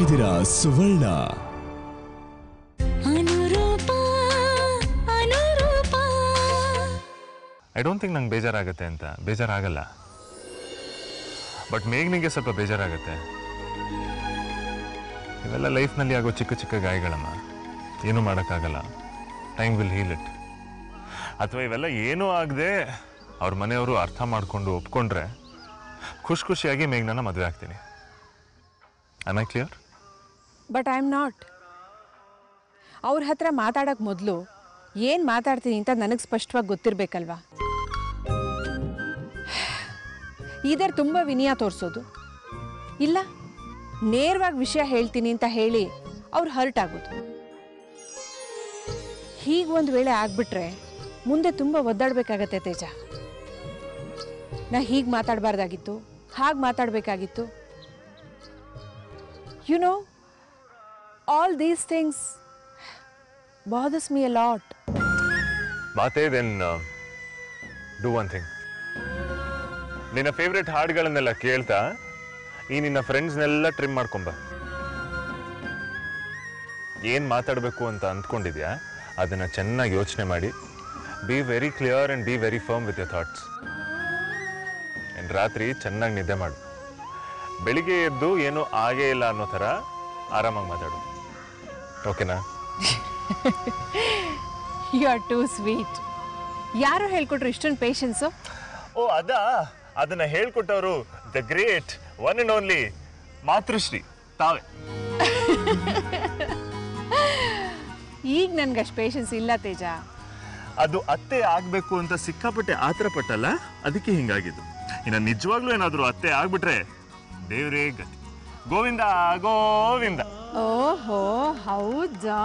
ಇದ್ದೀರಾ ಸುವರ್ಣ. I don't think ನಂಗೆ ಬೇಜಾರಾಗುತ್ತೆ ಅಂತ. ಬೇಜಾರಾಗಲ್ಲ, ಬಟ್ ಮೇಘ್ನಿಗೆ ಸ್ವಲ್ಪ ಬೇಜಾರಾಗುತ್ತೆ. ಇವೆಲ್ಲ ಲೈಫ್ನಲ್ಲಿ ಆಗೋ ಚಿಕ್ಕ ಚಿಕ್ಕ ಗಾಯಗಳಮ್ಮ, ಏನೂ ಮಾಡೋಕ್ಕಾಗಲ್ಲ. Time will heal it. ಅಥವಾ ಇವೆಲ್ಲ ಏನೂ ಆಗದೆ ಅವ್ರ ಮನೆಯವರು ಅರ್ಥ ಮಾಡಿಕೊಂಡು ಒಪ್ಕೊಂಡ್ರೆ ಖುಷಿಯಾಗಿ ಮೇಘ್ನನ್ನ ಮದುವೆ ಆಗ್ತೀನಿ. Am I clear? But I am not. ಅವ್ರ ಹತ್ರ ಮಾತಾಡೋಕ್ಕೆ ಮೊದಲು ಏನು ಮಾತಾಡ್ತೀನಿ ಅಂತ ನನಗೆ ಸ್ಪಷ್ಟವಾಗಿ ಗೊತ್ತಿರಬೇಕಲ್ವಾ? ಇದರ ತುಂಬ ವಿನಯ ತೋರಿಸೋದು, ಇಲ್ಲ ನೇರವಾಗಿ ವಿಷಯ ಹೇಳ್ತೀನಿ ಅಂತ ಹೇಳಿ ಅವ್ರು ಹರ್ಟ್ ಆಗೋದು. ಹೀಗೆ ಒಂದು ವೇಳೆ ಆಗ್ಬಿಟ್ರೆ ಮುಂದೆ ತುಂಬ ಒದ್ದಾಡಬೇಕಾಗತ್ತೆ ತೇಜ. ನಾ ಹೀಗೆ ಮಾತಾಡಬಾರ್ದಾಗಿತ್ತು, ಹಾಗೆ ಮಾತಾಡಬೇಕಾಗಿತ್ತು. You know, all these things bothers me a lot. ಮಾತೆ, ದೆನ್ ಡೂ ಒನ್ ಥಿಂಗ್. ನಿನ್ನ ಫೇವ್ರೆಟ್ ಹಾಡುಗಳನ್ನೆಲ್ಲ ಕೇಳ್ತಾ ಈ ನಿನ್ನ ಫ್ರೆಂಡ್ಸ್ನೆಲ್ಲ ಟ್ರಿಮ್ ಮಾಡ್ಕೊಂಬ. ಏನು ಮಾತಾಡಬೇಕು ಅಂತ ಅಂದ್ಕೊಂಡಿದ್ಯಾ ಅದನ್ನು ಚೆನ್ನಾಗಿ ಯೋಚನೆ ಮಾಡಿ, be very clear and be very firm with your thoughts. And ರಾತ್ರಿ ಚೆನ್ನಾಗಿ ನಿದ್ದೆ ಮಾಡು. ಬೆಳಿಗ್ಗೆ ಎದ್ದು ಏನೂ ಆಗೇ ಇಲ್ಲ ಅನ್ನೋ ಥರ ಆರಾಮಾಗಿ ಮಾತಾಡು. ಓಕೆನಾ? You are too sweet. ಯಾರು ಹೇಳ್ಕೊಟ್ರು ಇಷ್ಟೊಂದು ಪೇಷನ್ಸು? ಓ ಅದನ್ನ ಹೇಳ್ಕೊಟ್ಟವರು the great one and only ಮಾತೃಶ್ರೀ ತಾವೇ. ಈಗ ನನ್ಗೆ ಅಷ್ಟು ಪೇಷನ್ಸ್ ಇಲ್ಲ ತೇಜ. ಅದು ಅತ್ತೆ ಆಗ್ಬೇಕು ಅಂತ ಸಿಕ್ಕಾಪಟ್ಟೆ ಆತರ ಪಟ್ಟಲ್ಲ, ಅದಕ್ಕೆ ಹಿಂಗಾಗಿದ್ದು. ಇನ್ನು ನಿಜವಾಗ್ಲೂ ಏನಾದ್ರು ಅತ್ತೆ ಆಗ್ಬಿಟ್ರೆ ದೇವ್ರೇ ಗತಿ. ಗೋವಿಂದ ಗೋವಿಂದ. ಓಹೋ, ಹೌದಾ?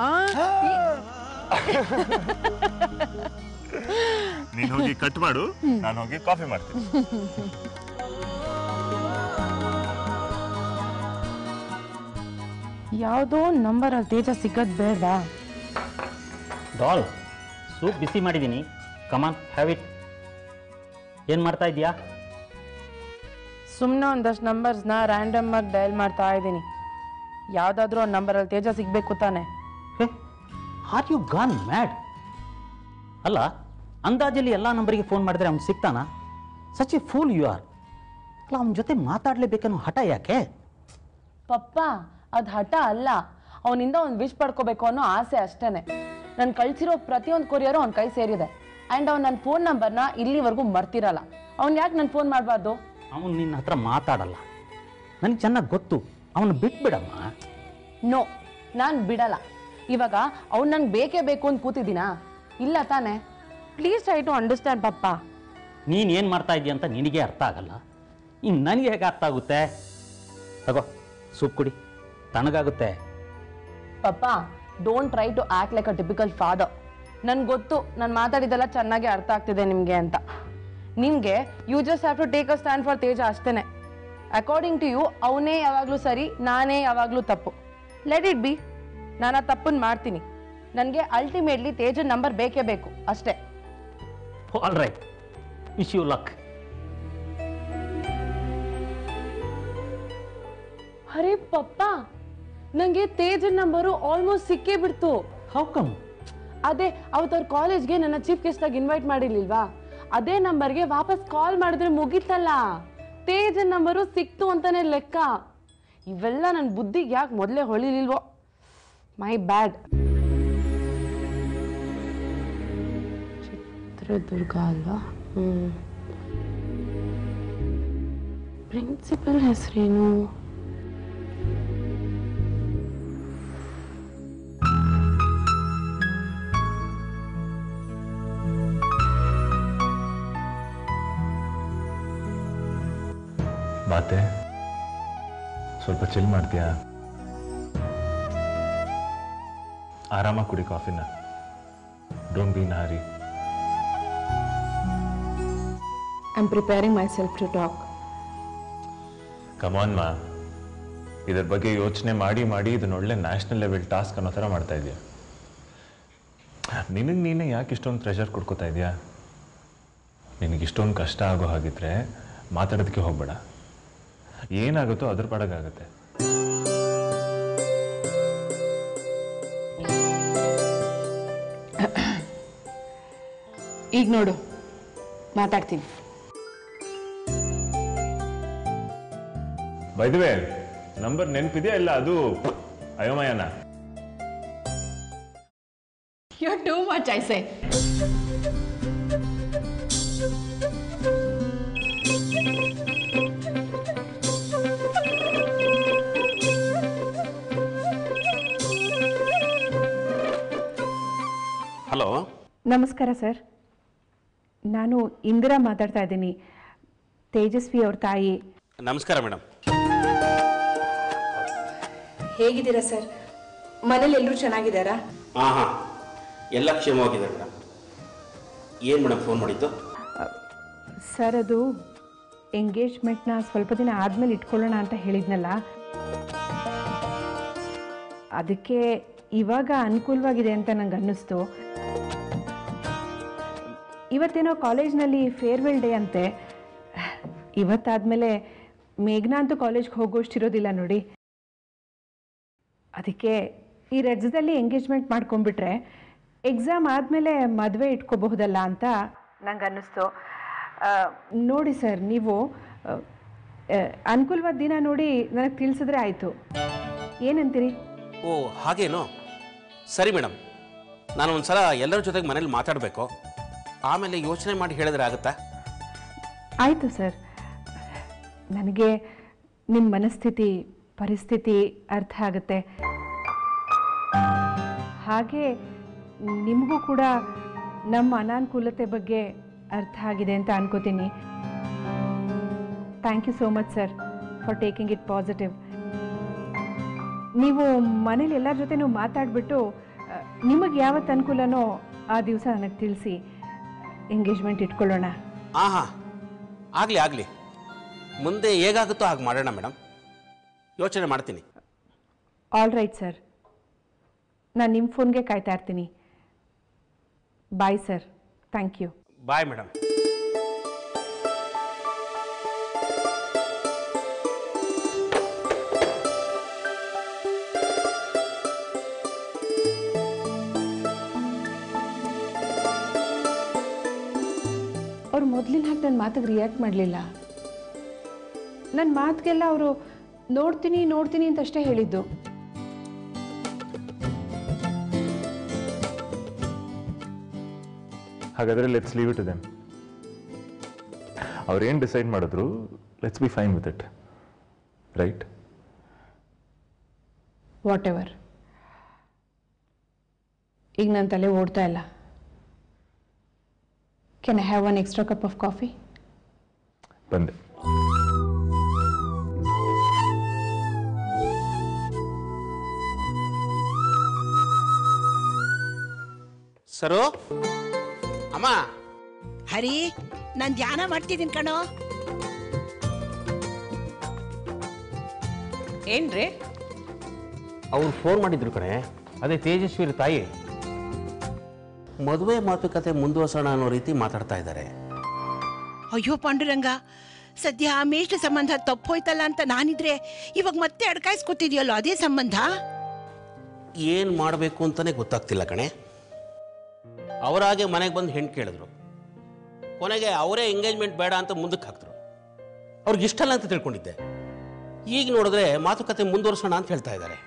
ನೀನ್ ಹೋಗಿ ಕಟ್ ಮಾಡು, ನಾನು ಹೋಗಿ ಕಾಫಿ ಮಾಡ್ತೀನಿ. ಯಾವುದೋ ನಂಬರ್ ಅಲ್ಲಿ ತೇಜ ಸಿಗೋದು ಬೇಡವಾ? ಡಾಲ್, ಸೂಪ್ ಬಿಸಿ ಮಾಡಿದ್ದೀನಿ, ಕಮಾನ್ ಹ್ಯಾವ್ ಇಟ್. ಏನು ಮಾಡ್ತಾ ಇದೀಯಾ? ಸುಮ್ಮನೆ ಒಂದಷ್ಟು ನಂಬರ್ಸ್ನ ರ್ಯಾಂಡಮ್ ಆಗಿ ಡಯಲ್ ಮಾಡ್ತಾ ಇದ್ದೀನಿ. ಯಾವುದಾದ್ರೂ ಒಂದು ನಂಬರಲ್ಲಿ ತೇಜ ಸಿಗಬೇಕು ತಾನೆ. Are you gone mad? ಅಲ್ಲ, ಅಂದಾಜಲ್ಲಿ ಎಲ್ಲ ನಂಬರಿಗೆ ಫೋನ್ ಮಾಡಿದ್ರೆ ಅವ್ನು ಸಿಗ್ತಾನಾ? Such a fool you are. ಅಲ್ಲ, ಅವನ ಜೊತೆ ಮಾತಾಡಲೇಬೇಕನ್ನೋ ಹಠ ಯಾಕೆ? ಪಪ್ಪ, ಅದು ಹಠ ಅಲ್ಲ. ಅವನಿಂದ ಒಂದು ವಿಶ್ ಪಡ್ಕೋಬೇಕು ಅನ್ನೋ ಆಸೆ ಅಷ್ಟೇನೆ. ನಾನು ಕಳಿಸಿರೋ ಪ್ರತಿಯೊಂದು ಕೊರಿಯರು ಅವ್ನ ಕೈ ಸೇರಿದೆ. ಆ್ಯಂಡ್ ಅವ್ನು ನನ್ನ ಫೋನ್ ನಂಬರ್ನ ಇಲ್ಲಿವರೆಗೂ ಮರ್ತಿರಲ್ಲ. ಅವ್ನು ಯಾಕೆ ನಾನು ಫೋನ್ ಮಾಡಬಾರ್ದು? ಅವನು ನಿನ್ನ ಹತ್ರ ಮಾತಾಡಲ್ಲ, ನನಗೆ ಚೆನ್ನಾಗಿ ಗೊತ್ತು. ಅವನು ಬಿಟ್ಬಿಡಮ್ಮ. ನೋ, ನಾನು ಬಿಡಲ್ಲ. ಇವಾಗ ಅವ್ನು ನಂಗೆ ಬೇಕೇ ಬೇಕು ಅಂತ ಕೂತಿದ್ದೀನಾ? ಇಲ್ಲ ತಾನೆ. ಪ್ಲೀಸ್ ಟ್ರೈ ಟು ಅಂಡರ್ಸ್ಟ್ಯಾಂಡ್ ಪಪ್ಪ. ನೀನು ಏನು ಮಾಡ್ತಾ ಇದೀಯ ಅಂತ ನಿನಗೆ ಅರ್ಥ ಆಗಲ್ಲ, ಇನ್ನು ನನಗೆ ಹೇಗೆ ಅರ್ಥ ಆಗುತ್ತೆ? ತಗೋ ಸೂಪ್ ಕುಡಿ, ತಣ್ಣಗಾಗುತ್ತೆ. ಪಪ್ಪ, don't try to act like a typical father. ನನ್ಗೆ ಗೊತ್ತು ನಾನು ಮಾತಾಡಿದೆಲ್ಲ ಚೆನ್ನಾಗಿ ಅರ್ಥ ಆಗ್ತಿದೆ ನಿಮಗೆ ಅಂತ. ನಿಮಗೆ you just have to take a stand for Teja ಅಷ್ಟೇ. ಅಕಾರ್ಡಿಂಗ್ ಟು ಯು ಅವನೇ ಯಾವಾಗಲೂ ಸರಿ, ನಾನೇ ಯಾವಾಗಲೂ ತಪ್ಪು. Let it be. ನಾನು ಆ ತಪ್ಪನ್ನು ಮಾಡ್ತೀನಿ. ನನಗೆ ಅಲ್ಟಿಮೇಟ್ಲಿ ತೇಜನ್ ನಂಬರ್ ಬೇಕೇ ಬೇಕು ಅಷ್ಟೇ. All right, wish you luck. ಅರೆ ಪಪ್ಪ, ನನಗೆ ತೇಜನ್ ನಂಬರು ಆಲ್ಮೋಸ್ಟ್ ಸಿಕ್ಕೇ ಬಿಡ್ತು. How come? ಅದೇ ಅವತ್ತು ಅವ್ರ ಕಾಲೇಜ್ಗೆ ನನ್ನ ಚೀಫ್ ಗೆಸ್ಟ್ ಆಗಿ ಇನ್ವೈಟ್ ಮಾಡಿರ್ಲಿಲ್ವಾ? ಅದೇ ನಂಬರ್ಗೆ ವಾಪಸ್ ಕಾಲ್ ಮಾಡಿದ್ರೆ ಮುಗೀತಲ್ಲ. ತೇಜನ್ ನಂಬರು ಸಿಕ್ತು ಅಂತಾನೆ ಲೆಕ್ಕ. ಇವೆಲ್ಲ ನನ್ನ ಬುದ್ಧಿಗೆ ಯಾಕೆ ಮೊದಲೇ ಹೊಳಿಲಿಲ್ವೋ? ಮೈ ಬ್ಯಾಡ್. ಚಿತ್ರದುರ್ಗ ಅಲ್ವಾ? ಪ್ರಿನ್ಸಿಪಲ್ ಹೆಸರೇನು? ಮಾತೆ, ಸ್ವಲ್ಪ ಚಿಲ್ ಮಾಡ್ತೀಯಾ? ಆರಾಮಾಗಿ ಕುಡಿ ಕಾಫಿನ. Don't be in hurry. I am preparing my self to talk. Come on ಮಾ, ಇದ್ರ ಬಗ್ಗೆ ಯೋಚನೆ ಮಾಡಿ ಮಾಡಿ ಇದನ್ನ ಒಳ್ಳೆ ನ್ಯಾಷನಲ್ ಲೆವೆಲ್ ಟಾಸ್ಕ್ ಅನ್ನೋ ಥರ ಮಾಡ್ತಾ ಇದೆಯಾ. ನಿನಗೆ ನೀನೇ ಯಾಕೆ ಇಷ್ಟೊಂದು ಪ್ರೆಷರ್ ಕೊಡ್ಕೋತಾ ಇದೆಯಾ? ನಿನಗಿಷ್ಟೊಂದು ಕಷ್ಟ ಆಗೋ ಹಾಗಿದ್ರೆ ಮಾತಾಡೋದಕ್ಕೆ ಹೋಗ್ಬೇಡ. ಏನಾಗುತ್ತೋ ಅದ್ರ ಪಾಡಗಾಗುತ್ತೆ. ಈಗ ನೋಡು ಮಾತಾಡ್ತೀನಿ. ಬೈದ್ವೆ ನಂಬರ್ ನೆನಪಿದೆಯಾ ಇಲ್ಲ ಅದು ಅಯೋಮಯನ? You're too much, I say. Hello, ನಮಸ್ಕಾರ ಸರ್. ನಾನು ಇಂದಿರಾ ಮಾತಾಡ್ತಾ ಇದ್ದೀನಿ, ತೇಜಸ್ವಿ ಅವ್ರ ತಾಯಿ. ನಮಸ್ಕಾರ ಮೇಡಮ್. ಹೇಗಿದ್ದೀರಾ ಸರ್? ಮನೇಲಿ ಎಲ್ಲರೂ ಚೆನ್ನಾಗಿದ್ದಾರಾ? ಹಾಂ, ಎಲ್ಲ ಕ್ಷೇಮವಾಗಿದ್ದಾರೆ ಮೇಡಮ್. ಏನು ಮೇಡಮ್ ಫೋನ್ ಮಾಡಿದ್ದು? ಸರ್, ಅದು ಎಂಗೇಜ್ಮೆಂಟ್ನ ಸ್ವಲ್ಪ ದಿನ ಆದಮೇಲೆ ಇಟ್ಕೊಳ್ಳೋಣ ಅಂತ ಹೇಳಿದ್ನಲ್ಲ, ಅದಕ್ಕೆ ಇವಾಗ ಅನುಕೂಲವಾಗಿದೆ ಅಂತ ನಂಗೆ ಅನ್ನಿಸ್ತು. ಇವತ್ತೇನೋ ಕಾಲೇಜ್ನಲ್ಲಿ ಫೇರ್ವೆಲ್ ಡೇ ಅಂತೆ. ಇವತ್ತಾದಮೇಲೆ ಮೇಘನಾ ಅಂತೂ ಕಾಲೇಜ್ಗೆ ಹೋಗೋಷ್ಟಿರೋದಿಲ್ಲ ನೋಡಿ. ಅದಕ್ಕೆ ಈ ರಜದಲ್ಲಿ ಎಂಗೇಜ್ಮೆಂಟ್ ಮಾಡ್ಕೊಂಡ್ಬಿಟ್ರೆ ಎಕ್ಸಾಮ್ ಆದಮೇಲೆ ಮದುವೆ ಇಟ್ಕೋಬಹುದಲ್ಲ ಅಂತ ನಂಗೆ ಅನ್ನಿಸ್ತು. ನೋಡಿ ಸರ್, ನೀವು ಅನುಕೂಲವಾದ ದಿನ ನೋಡಿ ನನಗೆ ತಿಳಿಸಿದ್ರೆ ಆಯಿತು. ಏನಂತೀರಿ? ಓ, ಹಾಗೇನೋ? ಸರಿ ಮೇಡಮ್, ನಾನು ಒಂದು ಸಲ ಎಲ್ಲರ ಜೊತೆಗೆ ಮನೇಲಿ ಮಾತಾಡಬೇಕು, ಆಮೇಲೆ ಯೋಚನೆ ಮಾಡಿ ಹೇಳಿದ್ರೆ ಆಗುತ್ತಾ? ಆಯಿತು ಸರ್. ನನಗೆ ನಿಮ್ಮ ಮನಸ್ಥಿತಿ ಪರಿಸ್ಥಿತಿ ಅರ್ಥ ಆಗುತ್ತೆ. ಹಾಗೆ ನಿಮಗೂ ಕೂಡ ನಮ್ಮ ಅನಾನುಕೂಲತೆ ಬಗ್ಗೆ ಅರ್ಥ ಆಗಿದೆ ಅಂತ ಅನ್ಕೋತೀನಿ. Thank you so much sir for taking it positive. ನೀವು ಮನೇಲಿ ಎಲ್ಲರ ಜೊತೆನೂ ಮಾತಾಡಿಬಿಟ್ಟು ನಿಮಗೆ ಯಾವತ್ತು ಅನುಕೂಲನೋ ಆ ದಿವಸ ನನಗೆ ತಿಳಿಸಿ, ಎಂಗೇಜ್ಮೆಂಟ್ ಇಟ್ಕೊಳ್ಳೋಣ. ಹಾಂ, ಆಗಲಿ. ಮುಂದೆ ಹೇಗಾಗುತ್ತೋ ಹಾಗೆ ಮಾಡೋಣ ಮೇಡಮ್. ಯೋಚನೆ ಮಾಡ್ತೀನಿ. ಆಲ್ ರೈಟ್ ಸರ್, ನಾನು ನಿಮ್ಮ ಫೋನ್ಗೆ ಕಾಯ್ತಾ ಇರ್ತೀನಿ. Bye sir. Thank you. Bye madam. ಅವ್ರು ಮೊದಲಿನ ಹಾಗೆ ನನ್ನ ಮಾತಿಗೆ ರಿಯಾಕ್ಟ್ ಮಾಡಲಿಲ್ಲ. ನನ್ನ ಮಾತಿಗೆಲ್ಲ ಅವರು ನೋಡ್ತೀನಿ ಅಂತಷ್ಟೇ ಹೇಳಿದ್ದು. ಹಾಗಾದರೆ let's leave it to them. ಅವ್ರೇನು ಡಿಸೈಡ್ ಮಾಡಿದ್ರು, let's be fine with it, right? Whatever. ಈಗ ನನ್ನ ತಲೆ ಓಡ್ತಾ ಇಲ್ಲ. Can I have one extra cup of coffee? ಬಂದೆ. ಸರು, ಅಮ್ಮ. ಹರಿ, ನಾನು ಧ್ಯಾನ ಮಾಡ್ತಿದ್ದೀನಿ ಕಣೋ. ಏನ್ರಿ? ಅವ್ರು ಫೋನ್ ಮಾಡಿದ್ರು ಕಣೆ, ಅದೇ ತೇಜಸ್ವಿರ ತಾಯಿ. ಮದುವೆ ಮಾತುಕತೆ ಮುಂದುವರ್ಸೋಣ ಅನ್ನೋ ರೀತಿ ಮಾತಾಡ್ತಾ ಇದ್ದಾರೆ. ಅಯ್ಯೋ ಪಾಂಡುರಂಗ, ಸದ್ಯ ಮೇಷ್ಟ್ರ ಸಂಬಂಧ ತಪ್ಪೋಯ್ತಲ್ಲ ಅಂತ ನಾನಿದ್ರೆ ಇವಾಗ ಮತ್ತೆ ಅಡ್ಕಾಯಿಸ್ಕೊತಿದ್ಯಲ್ಲೋ, ಅದೇ ಸಂಬಂಧ. ಏನು ಮಾಡಬೇಕು ಅಂತಲೇ ಗೊತ್ತಾಗ್ತಿಲ್ಲ ಕಣೆ. ಅವರಾಗೆ ಮನೆಗೆ ಬಂದು ಹೆಣ್ಣು ಕೇಳಿದ್ರು, ಕೊನೆಗೆ ಅವರೇ ಎಂಗೇಜ್ಮೆಂಟ್ ಬೇಡ ಅಂತ ಮುಂದಕ್ಕೆ ಹಾಕಿದ್ರು. ಅವ್ರಿಗೆ ಇಷ್ಟಲ್ಲ ಅಂತ ತಿಳ್ಕೊಂಡಿದ್ದೆ. ಈಗ ನೋಡಿದ್ರೆ ಮಾತುಕತೆ ಮುಂದುವರ್ಸೋಣ ಅಂತ ಹೇಳ್ತಾ ಇದ್ದಾರೆ.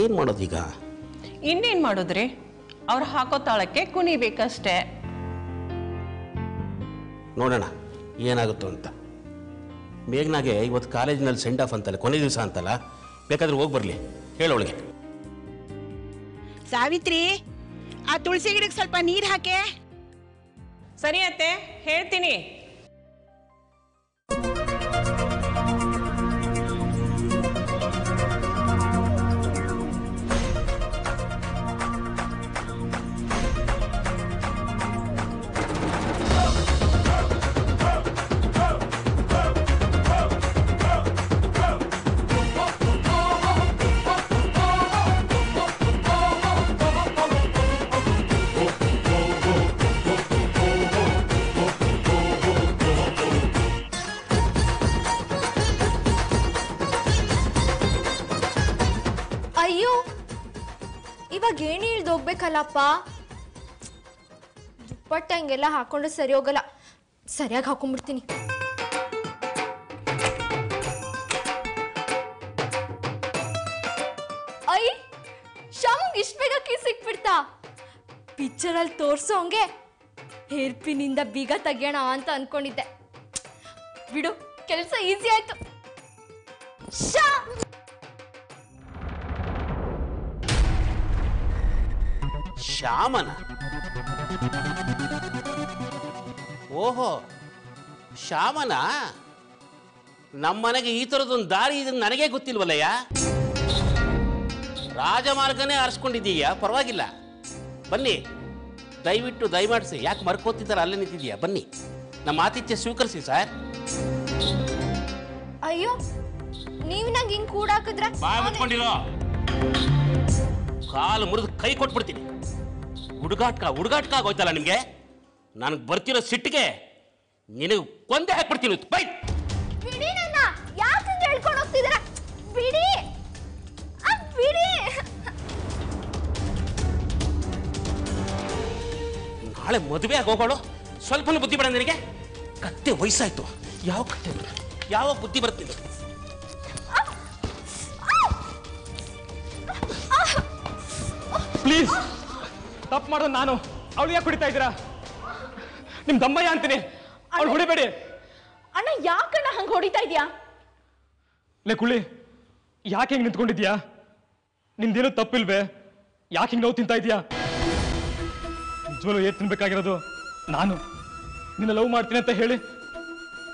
ಏನು ಮಾಡೋದೀಗ? ಇನ್ನೇನು ಮಾಡೋದ್ರಿ? ಅವ್ರು ಹಾಕೋ ತಾಳಕ್ಕೆ ಕುಣಿಬೇಕಷ್ಟೇ. ನೋಡೋಣ ಏನಾಗುತ್ತೋ ಅಂತ. ಮೇಘನಾಗೆ ಇವತ್ತು ಕಾಲೇಜಿನಲ್ಲಿ ಸೆಂಡ್ ಆಫ್ ಅಂತಲ್ಲ, ಕೊನೆ ದಿವಸ ಅಂತಲ್ಲ, ಬೇಕಾದ್ರೆ ಹೋಗಿ ಬರಲಿ, ಹೇಳೋಳಿಗೆ. ಸಾವಿತ್ರಿ, ಆ ತುಳಸಿ ಗಿಡಕ್ಕೆ ಸ್ವಲ್ಪ ನೀರು ಹಾಕೆ. ಸರಿ ಅತ್ತೆ, ಹೇಳ್ತೀನಿ. ಅಯ್ಯೋ, ಇವಾಗ ಏಣಿ ಇಳ್ದು ಹೋಗ್ಬೇಕಲ್ಲಪ್ಪ. ಬಟ್ ಹಂಗೆಲ್ಲ ಹಾಕೊಂಡ್ರೆ ಸರಿ ಹೋಗಲ್ಲ. ಸರಿಯಾಗಿ ಹಾಕೊಂಡ್ಬಿಡ್ತೀನಿ. ಐ ಶಾಮುಗ್ ಇಷ್ಟು ಬೇಗ ಕೀ ಸಿಕ್ಬಿಡ್ತಾ? ಪಿಕ್ಚರಲ್ಲಿ ತೋರ್ಸೋ ಹಂಗೆ ಹೇರ್ ಪಿನ್ನಿಂದ ಬೀಗ ತೆಗಿಯೋಣ ಅಂತ ಅನ್ಕೊಂಡಿದ್ದೆ. ಬಿಡು, ಕೆಲಸ ಈಸಿ ಆಯ್ತು. ಶ್ಯಾಮನ? ಓಹೋ, ಶ್ಯಾಮನ? ನಮ್ಮನೆಗೆ ಈ ಥರದೊಂದು ದಾರಿ ಇದನ್ನು ನನಗೇ ಗೊತ್ತಿಲ್ವಲ್ಲಯ್ಯ. ರಾಜಮಾರ್ಗನೇ ಆರಿಸ್ಕೊಂಡಿದ್ದೀಯಾ, ಪರವಾಗಿಲ್ಲ. ಬನ್ನಿ, ದಯಮಾಡಿಸಿ. ಯಾಕೆ ಮರ್ಕೋತಿದ್ದಾರೆ ಅಲ್ಲೇ ನಿಂತಿದ್ದೀಯಾ? ಬನ್ನಿ, ನಮ್ಮ ಆತಿಥ್ಯ ಸ್ವೀಕರಿಸಿ ಸರ್. ಅಯ್ಯೋ, ನೀವು ನಂಗೆ ಹಿಂಗೆ ಕೂಡಾಕಿದ್ರೆ ಬಾಯ್ ಮುಟ್ಕೊಂಡಿರೋ, ಕಾಲು ಮುರಿದು ಕೈ ಕೊಟ್ಬಿಡ್ತೀನಿ. ಹುಡುಗಾಟ್ಕ ಆಗೋಯ್ತಲ್ಲ ನಿಮಗೆ. ನನಗೆ ಬರ್ತಿರೋ ಸಿಟ್ಟಿಗೆ ನಿನಗೆ ಕೊಂದೆ ಹಾಕ್ಬಿಡ್ತೀನಿ. ಬೈ ಬಿಡಿ, ನನ್ನ ಯಾಕೆ ಹೇಳ್ಕೊಂಡು ಹೋಗ್ತಿದ್ದೀರಾ? ಬಿಡಿ ಬಿಡಿ. ನಾಳೆ ಮದುವೆ ಆಗಿ ಹೋಗೋಳು. ಸ್ವಲ್ಪ ಬುದ್ಧಿ ಬೇಡ ನಿನಗೆ? ಕತ್ತೆ ವಯಸ್ಸಾಯ್ತು. ಯಾವ ಕತ್ತೆ ಯಾವ ಬುದ್ಧಿ ಬರ್ತಿದೆ? ಪ್ಲೀಸ್, ತಪ್ಪು ಮಾಡೋದು ನಾನು. ಅವಳು ಯಾಕೆ ಹೊಡಿತಾ ಇದ್ದೀರಾ? ನಿಮ್ ದಮ್ಮಯ್ಯ ಅಂತೀನಿ, ಅವಳು ಹೊಡಿಬೇಡಿ. ಅಣ್ಣ, ಯಾಕಣ್ಣ ಹಂಗೆ ಹೊಡಿತಾ ಇದೆಯಾ? ಲೇ ಕುಳ್ಳಿ, ಯಾಕೆ ಹಿಂಗೆ ನಿಂತ್ಕೊಂಡಿದ್ಯಾ? ನಿಂದೇನು ತಪ್ಪಿಲ್ವೇ? ಯಾಕೆ ಹಿಂಗೆ ನೋವು ತಿಂತಾ ಇದೀಯಾ? ನಿಜವಲ್ಲೂ ಏನ್ ತಿನ್ಬೇಕಾಗಿರೋದು ನಾನು. ನಿನ್ನ ಲವ್ ಮಾಡ್ತೀನಿ ಅಂತ ಹೇಳಿ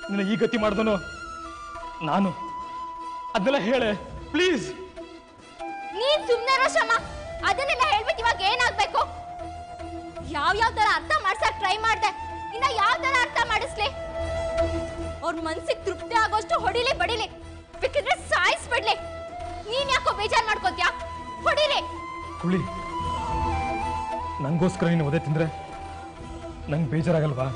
ನಿನ್ನ ಈ ಗತಿ ಮಾಡಿದನು ನಾನು. ಅದನ್ನೆಲ್ಲ ಹೇಳೆ ಪ್ಲೀಸ್. ನೀನ್ ಸುಮ್ಮನೆ ಇರೋ ಶ್ರಮ. ಅದನ್ನೆಲ್ಲ ಹೇಳ್ಬಿಟ್ಟು ಇವಾಗ ಏನಾಗ್ಬೇಕು? ಯಾವ ತರ ಅರ್ಥ ಮಾಡ್ಸಕ್ ಟ್ರೈ ಮಾಡ್ದೆ, ಇನ್ನ ಯಾವ ತರ ಅರ್ಥ ಮಾಡಿಸ್ಲಿ? ಅವ್ರ ಮನ್ಸಿಗೆ ತೃಪ್ತಿ ಆಗೋಷ್ಟು ಹೊಡಿಲಿ ಬಡಿಲಿ, ಬೇಕಿದ್ರೆ ಸಾಯಿಸ್ಬಿಡ್ಲಿ. ನೀನ್ ಯಾಕೋ ಬೇಜಾರ್ ಮಾಡ್ಕೋತ್ಯಾ? ಹೊಡಿಲಿ. ಕುಳಿ, ನಂಗೋಸ್ಕರ ನೀನು ಒದೆ ತಿಂದ್ರೆ ನಂಗೆ ಬೇಜಾರಾಗಲ್ವಾ?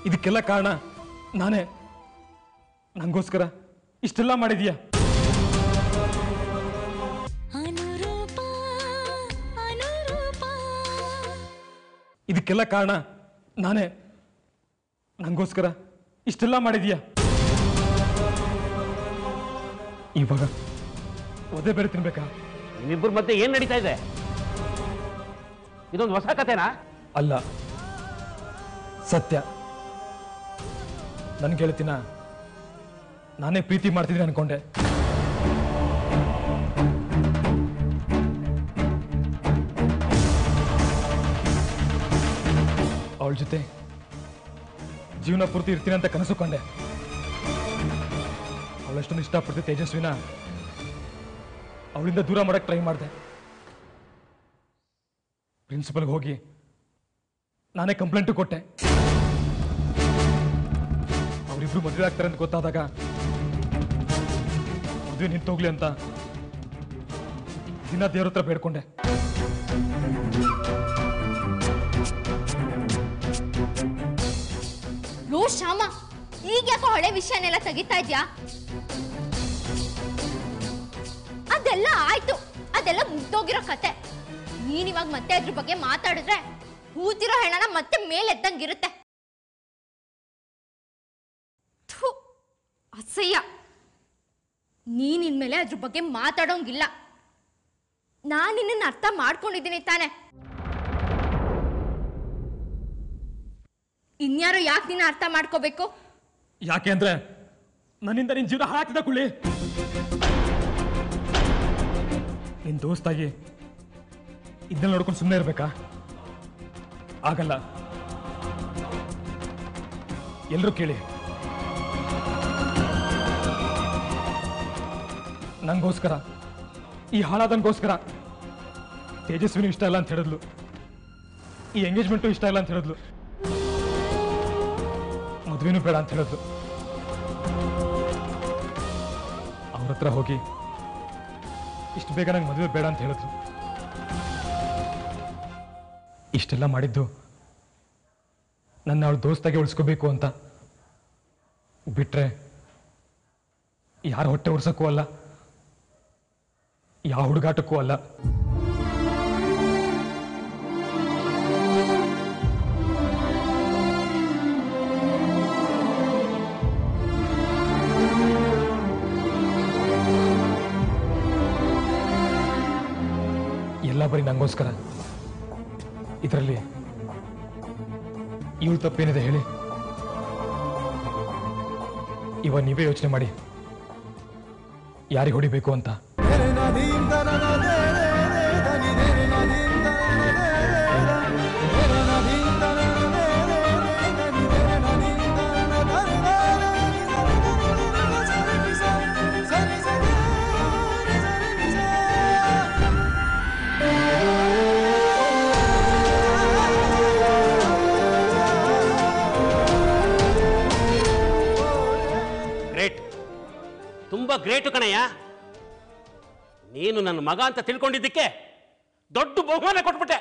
ಇದಕ್ಕೆಲ್ಲ ಕಾರಣ ನಾನೇ. ನಂಗೋಸ್ಕರ ಇಷ್ಟೆಲ್ಲ ಮಾಡಿದೀಯ. ಇದಕ್ಕೆಲ್ಲ ಕಾರಣ ನಾನೇ. ನಂಗೋಸ್ಕರ ಇಷ್ಟೆಲ್ಲ ಮಾಡಿದೀಯ. ಇವಾಗ ಒದೆ ಬೇರೆ ತಿನ್ಬೇಕಾ? ನಿಮ್ಮಿಬ್ಬರ ಮಧ್ಯೆ ಏನ್ ನಡೀತಾ ಇದೆ? ಇದೊಂದು ಹೊಸ ಕಥೆನಾ? ಅಲ್ಲ, ಸತ್ಯ. ನನ್ ಗೆಳತಿನ ನಾನೇ ಪ್ರೀತಿ ಮಾಡ್ತಿದ್ದೀನಿ ಅನ್ಕೊಂಡೆ. ಅವಳ ಜೊತೆ ಜೀವನ ಪೂರ್ತಿ ಇರ್ತೀನಿ ಅಂತ ಕನಸು ಕಂಡೆ. ಅವಳಷ್ಟೊಂದು ಇಷ್ಟಪಡ್ತಿ ತೇಜಸ್ವಿನ ಅವಳಿಂದ ದೂರ ಮಾಡಕ್ ಟ್ರೈ ಮಾಡಿದೆ. ಪ್ರಿನ್ಸಿಪಲ್ಗೆ ಹೋಗಿ ನಾನೇ ಕಂಪ್ಲೇಂಟು ಕೊಟ್ಟೆ. ಅವರಿಬ್ರು ಮದುವೆ ಆಗ್ತಾರೆ ಅಂತ ಗೊತ್ತಾದಾಗ ಮದುವೆ ನಿಂತೋಗ್ಲಿ ಅಂತ ದಿನ ದೇವ್ರ ಹತ್ರ ಬೇಡ್ಕೊಂಡೆ. ಲೋ ಶ್ಯಾಮ, ಈಗ ಯಾಕೋ ಹಳೆ ವಿಷಯನೆಲ್ಲ ತೆಗಿತಾ ಇದ್ಯಾ? ಅದೆಲ್ಲ ಆಯ್ತು, ಅದೆಲ್ಲ ಮುಗ್ದೋಗಿರೋ ಕತೆ. ನೀನಿವಾಗ ಮತ್ತೆ ಅದ್ರ ಬಗ್ಗೆ ಮಾತಾಡಿದ್ರೆ ಹೂತಿರೋ ಹೆಣನ ಮತ್ತೆ ಮೇಲೆದ್ದಂಗಿರುತ್ತೆ. ಅಸಹ್ಯ. ನೀನಿನ್ಮೇಲೆ ಅದ್ರ ಬಗ್ಗೆ ಮಾತಾಡೋಂಗಿಲ್ಲ. ನಾನು ನಿನ್ನನ್ನು ಅರ್ಥ ಮಾಡ್ಕೊಂಡಿದ್ದೀನಿ ತಾನೆ. ಇನ್ಯಾರೋ ಯಾಕೆ ನಿನ್ನ ಅರ್ಥ ಮಾಡ್ಕೋಬೇಕು? ಯಾಕೆ ಅಂದ್ರೆ ನನ್ನಿಂದ ನಿನ್ ಜೀವನ ಹಾಳಾಗ್ತಿದ್ದ ಕುಳ್ಳಿ. ನಿನ್ ದೋಸ್ತಾಗಿ ಇದನ್ನ ನೋಡ್ಕೊಂಡು ಸುಮ್ಮನೆ ಇರ್ಬೇಕಾ? ಆಗಲ್ಲ. ಎಲ್ರೂ ಕೇಳಿ, ನಂಗೋಸ್ಕರ, ಈ ಹಾಳಾದನ್ಗೋಸ್ಕರ ತೇಜಸ್ವಿನೂ ಇಷ್ಟ ಇಲ್ಲ ಅಂತ ಹೇಳಿದ್ಲು, ಈ ಎಂಗೇಜ್ಮೆಂಟು ಇಷ್ಟ ಇಲ್ಲ ಅಂತ ಹೇಳಿದ್ಲು, ಮದುವೆನೂ ಬೇಡ ಅಂತ ಹೇಳಿದ್ಲು. ಅವ್ರ ಹತ್ರ ಹೋಗಿ ಇಷ್ಟು ಬೇಗ ನಂಗೆ ಮದುವೆ ಬೇಡ ಅಂತ ಹೇಳಿದ್ರು. ಇಷ್ಟೆಲ್ಲ ಮಾಡಿದ್ದು ನನ್ನ ಅವಳ ದೋಸ್ತಾಗೆ ಉಳಿಸ್ಕೋಬೇಕು ಅಂತ. ಬಿಟ್ರೆ ಯಾರ ಹೊಟ್ಟೆ ಉರ್ಸಕ್ಕೂ ಅಲ್ಲ, ಯಾವ ಹುಡುಗಾಟಕ್ಕೂ ಅಲ್ಲ. ಎಲ್ಲ ಬರೀ ನಂಗೋಸ್ಕರ. ಇದರಲ್ಲಿ ಇವಳು ತಪ್ಪೇನಿದೆ ಹೇಳಿ? ಇವಾಗ ನೀವೇ ಯೋಚನೆ ಮಾಡಿ ಯಾರಿಗೆ ಹೊಡಿಬೇಕು ಅಂತ. ತುಂಬಾ ಗ್ರೇಟು ಕಣಯ್ಯ. ನೀನು ನನ್ನ ಮಗ ಅಂತ ತಿಳ್ಕೊಂಡಿದ್ದಕ್ಕೆ ದೊಡ್ಡ ಬಹುಮಾನ ಕೊಟ್ಬಿಟ್ಟೆ.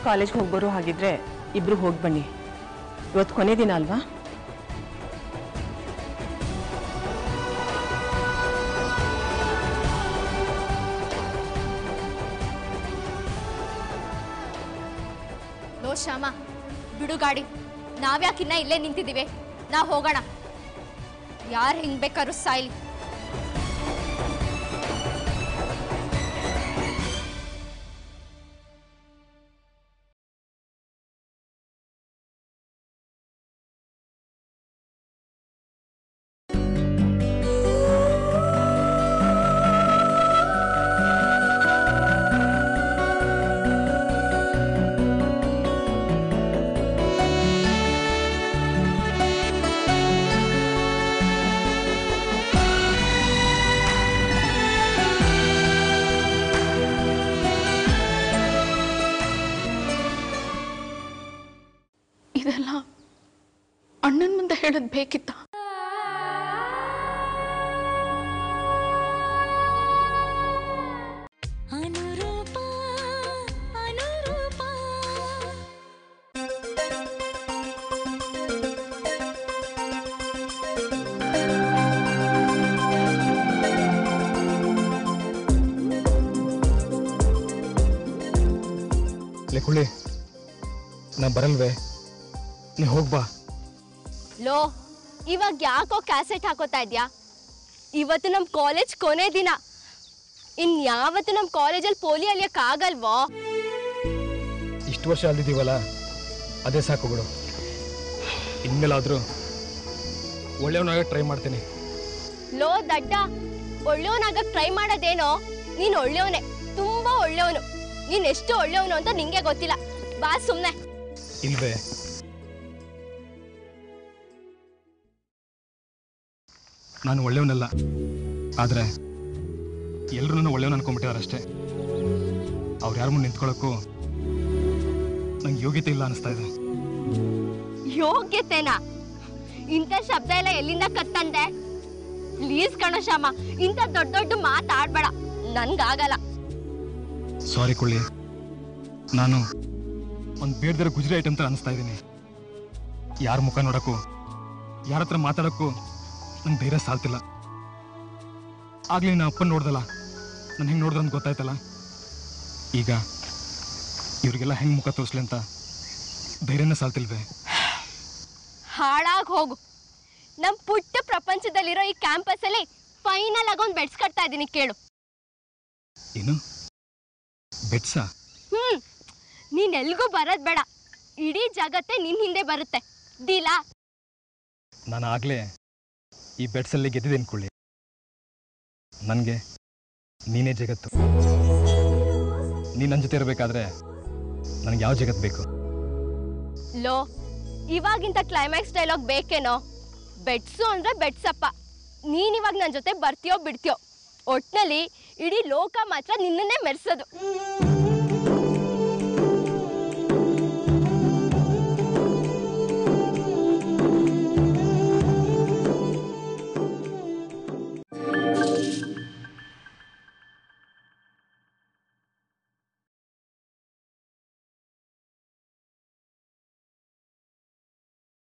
ಕಾಲೇಜ್ಗೆ ಹೋಗ್ಬರೋ ಹಾಗಿದ್ರೆ ಇಬ್ರು ಹೋಗಿ ಬನ್ನಿ. ಇವತ್ತು ಕೊನೆ ದಿನ ಅಲ್ವಾ? ಲೋ ಶ್ಯಾಮ, ಬಿಡು ಗಾಡಿ. ನಾವ್ಯಾಕಿನ್ನ ಇಲ್ಲೇ ನಿಂತಿದ್ದೀವಿ, ನಾವು ಹೋಗೋಣ. ಯಾರು ಹೆಂಗ್ ಬೇಕಾದ್ರೂ ಸಾಯ್ಲಿ. ಇದೆಲ್ಲ ಅಣ್ಣನ ಮುಂದೆ ಹೇಳೋದು ಬೇಕಿತ್ತ? ಲೆಕ್ಕುಳಿ, ನಾ ಬರಲ್ವೇ? ನೀ ಹೋಗ್ಬಾ. ಲೋ, ಇವಾಗ ಯಾಕೋ ಕ್ಯಾಸೆಟ್ ಹಾಕೋತಾ ಇದ್ಯಾ? ಇವತ್ತು ನಮ್ಮ ಕಾಲೇಜ್ ಕೊನೆ ದಿನ. ಇನ್ಯಾವತ್ತು ನಮ್ಮ ಕಾಲೇಜಲ್ಲಿ ಪೋಲಿ ಅಲಿಯಕ್ಕಾಗಲ್ವೋ? ಇಷ್ಟು ವರ್ಷ ಅಲ್ದಿದ್ದೀವಲ್ಲ, ಅದೇ ಸಾಕು ಬಿಡು. ಇನ್ಮೇಲಾದ್ರೂ ಒಳ್ಳೆಯವನಾಗ ಟ್ರೈ ಮಾಡ್ತೀನಿ. ಲೋ ದಡ್ಡ, ಒಳ್ಳೆಯವನಾಗಕ್ ಟ್ರೈ ಮಾಡೋದೇನೋ? ನೀನು ಒಳ್ಳೆಯವನೇ, ತುಂಬಾ ಒಳ್ಳೆಯವನು. ನೀನ್ ಎಷ್ಟು ಒಳ್ಳೆಯವನು ಅಂತ ನಿಂಗೆ ಗೊತ್ತಿಲ್ಲ. ಬಾ ಸುಮ್ನೆ. ಇಲ್ವೇ? ನಾನು ಒಳ್ಳೆಯವನಲ್ಲ, ಆದ್ರೆ ಎಲ್ಲರೂ ನನ್ನ ಒಳ್ಳೆಯವನು ಅನ್ಕೊಂಡ್ಬಿಟ್ಟಿದಾರಷ್ಟೇ. ಅವ್ರು ಯಾರ ಮುಂದೆ ನಿಂತ್ಕೊಳ್ಳೋಕ್ಕೂ ನಂಗೆ ಯೋಗ್ಯತೆ ಇಲ್ಲ ಅನಿಸ್ತಾ ಇದೆ. ಯೋಗ್ಯತೆನಾ? ಇಂಥ ಶಬ್ದ ಎಲ್ಲ ಎಲ್ಲಿಂದ ಕತ್ತಂದೆ? ಪ್ಲೀಸ್ ಕಣ ಶ್ಯಾಮ, ಇಂಥ ದೊಡ್ಡ ದೊಡ್ಡ ಮಾತಾಡ್ಬೇಡ, ನನ್ಗಾಗಲ್ಲ. ಸಾರಿ ಕುಳ್ಳಿ, ನಾನು ಒಂದು ಬೇಡ್ದಿರೋ ಗುಜರಿ ಐಟಮ್ ತರ ಅನಿಸ್ತಾ ಇದ್ದೀನಿ. ಯಾರ ಮುಖ ನೋಡೋಕ್ಕೂ ಯಾರ ಹತ್ರ ಮಾತಾಡೋಕ್ಕೂ ನಂಗೆ ಧೈರ್ಯ ಸಾಲ್ತಿಲ್ಲ. ಆಗ್ಲೇ ನನ್ನ ಅಪ್ಪನ ನೋಡ್ದಲ್ಲ, ನಾನು ಹೆಂಗೆ ನೋಡಿದ್ರೆ ಅಂತ ಗೊತ್ತಾಯ್ತಲ್ಲ. ಈಗ ಇವ್ರಿಗೆಲ್ಲ ಹೆಂಗೆ ಮುಖ ತೋರಿಸ್ಲಿ ಅಂತ ಧೈರ್ಯನೇ ಸಾಲ್ತಿಲ್ವೇ? ಹಾಳಾಗಿ ಹೋಗು. ನಮ್ಮ ಪುಟ್ಟ ಪ್ರಪಂಚದಲ್ಲಿರೋ ಈ ಕ್ಯಾಂಪಸ್ಸಲ್ಲಿ ಫೈನಲ್ ಆಗಿ ಒಂದು ಬೆಡ್ಸ್ ಕಟ್ತಾ ಇದ್ದೀನಿ, ಕೇಳು. ಏನು ಬೆಡ್ಸಾ? ನೀನ್ ಎಲ್ಗೂ ಬರೋದ್ ಬೇಡ, ಇಡೀ ಜಗತ್ತೇ ನಿನ್ ಹಿಂದೆ ಬರುತ್ತೆ. ಡೀಲಾ? ನಾನು ಆಗ್ಲೇ ಈ ಬೆಡ್ಸಲ್ಲಿ ಗೆದ್ದಿದ್ದೇನೆ ಕುಳ್ಳಿ. ನನಗೆ ನೀನೇ ಜಗತ್ತು. ನೀನು ನನ್ನ ಜೊತೆ ಇರಬೇಕಾದ್ರೆ ನನಗೆ ಯಾವ ಜಗತ್ತು ಬೇಕು? ಲೋ, ಇವಾಗಿಂತ ಕ್ಲೈಮ್ಯಾಕ್ಸ್ ಡೈಲಾಗ್ ಬೇಕೇನೋ? ಬೆಡ್ಸು ಅಂದ್ರೆ ಬೆಡ್ಸಪ್ಪ. ನೀನ್ ಇವಾಗ ನನ್ನ ಜೊತೆ ಬರ್ತೀಯೋ ಬಿಡ್ತೀಯೋ, ಒಟ್ನಲ್ಲಿ ಇಡೀ ಲೋಕ ಮಾತ್ರ ನಿನ್ನನ್ನೇ ಮೆರೆಸೋದು.